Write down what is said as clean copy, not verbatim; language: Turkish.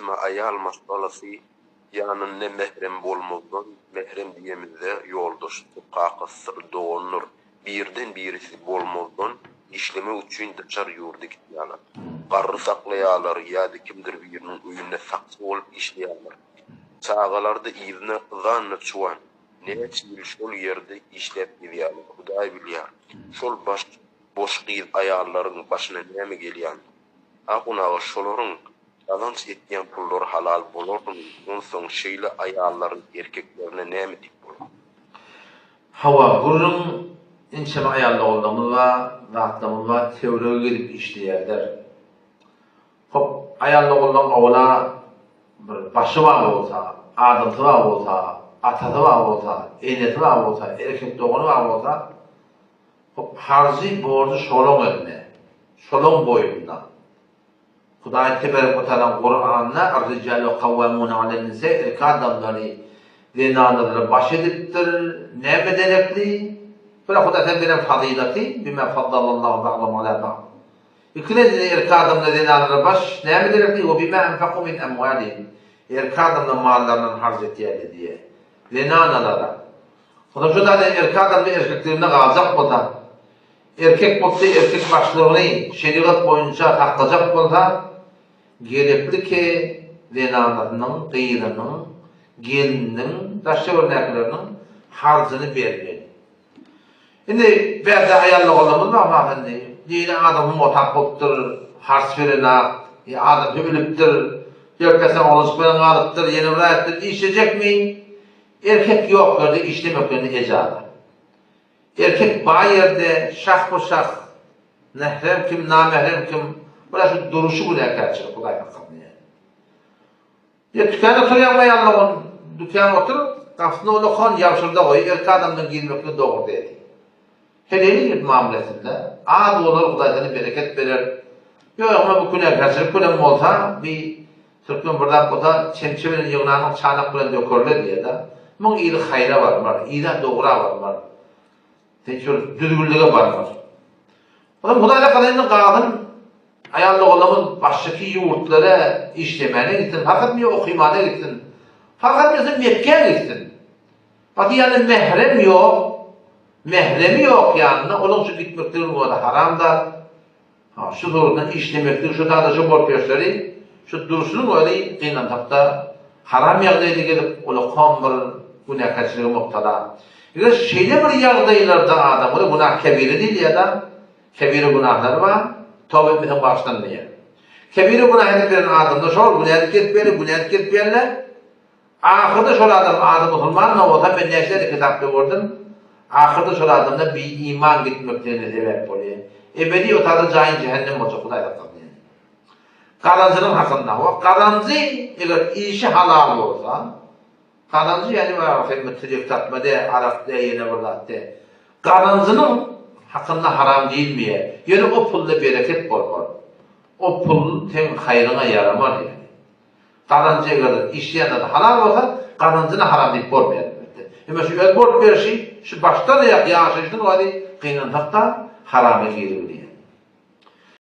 özüme ayal masalası yanın ne mehrem bolmazdan mehrem diyemizde yoldaş tukaka sır doğunur birden birisi bolmazdan işleme üçün dışar yurdu gitýärler. Garry saklaýarlar ýa-da kimdir birinin öýünde sakçy bolup işleýärler. Çağalarda ýyzyna zanna çuwan näçe şol ýerde işlep ýerler. Hudaý bilýär. Şol boş gyz aýallaryň başyna näme gelýän? Aqunaga şolaryň kazanç etýän pullary halal bolarmy? Onsoň şeýle aýallaryň erkeklerine näme dip bolar? Hawa gurrun inşema ayarlı olduğumuz ve rahatlamız ve teoriye gidip işleyerler. Hop, ayarlı olduğum oğla başı var olsa, adıntı var olsa, atası var olsa, enesi var olsa, erkek doğunu var olsa, hop, harcı borcu şolun önüne, şolun boyunda. Hudaý teberek otadan Kur'an'na ar-ricalu kavvamuna alen-nisa erkek adamları zinanları baş edipdir, ne bedelekli? Böyle Hudaý teberek fadilati bima faddalallahu ba'dahum ala ba'd. İkiledi erkek adamları zinanları baş ne bedelekli? O bima enfaqu min emvalihim. Erkek adamların mallarından harc etýärdi diye. Zinanalara. Ona şu da erkek adamları erkeklerine gazap bolsa, erkek bolsa erkek başlığını şeriat boyunca hakkacak bolsa, gerekli ki zinanlarının, gıyrının, gelinin, taşçı örneklerinin harcını vermeli. Şimdi berde ayarlı olamız var ama dini adamın motak boptur, harç verine, adam ölüptür, yörkesen oluşmayan alıptır, yeni vlayettir, işleyecek mi? Erkek yok gördü, işlemek yönü ecada. Erkek bağ yerde şah bu şah, nehrem kim, namehrem kim, burası duruşu bu erkekçilik, Hudaý hakkında. Ya dükkana oturuyan ayarlı dükkana oturup, kafasına ola kon yavşırda koyu, erkek adamdan girmekle doğru dedi. Heleli bir mamulesinde, adı olur Hudaýdan bereket verir. Yok ama bu gün erkekçilik kulem olsa, bir Türkmen buradan kota çemçevenin yığınanın çanak bilen dökörler diye de, bunun iyili hayra var, iyili doğra var. Tekrar düzgünlüğe var. Oğlum Hudaýla kadarıyla kadın, ayarlı olamız baştaki yurtlara işlemene gitsin, fakat bir okuyumana gitsin, fakat bizim Mekke'ye gitsin. Fakat yani mehremi yok yanına, onun şu gitmektir bu da haramdır. Şu zorundan işlemektir, şu da şu bol gösteri, şu duruşunun öyle kıynantakta haram yağdaydı gelip, ola kambar, günah kaçırığı muhtala. Yani şeyde bir yağdaylarda adamı, günah kebiri değil ya da, kebiri günahlar var, tövbe etmeden başlanmıyor. Kebiri günah edip veren adamda şol, günah etkenler, ahırda şol adam musulman ne olsa, ben neşleri kitapta gördüm, ahırda şol adamda bir iman gitmeklerine sebep oluyor. Ebedi o tadı cahil cehennem olacak, Hudaý hakkında. Karancının hakkında, o karancı eğer işi halal olsa, karancı yani var, trik tatmada, arakta, yine burada de, karancının hakkında haram değil mi? Yani o pulla bereket var. O pul ten hayrına yaramar yani. Karancıya kadar işleyen de halal olsa, karancına haram deyip bormayar. Ama şu elbort bir şey, şu başta da yaşayışın o hadi kıynantakta harama girebilir.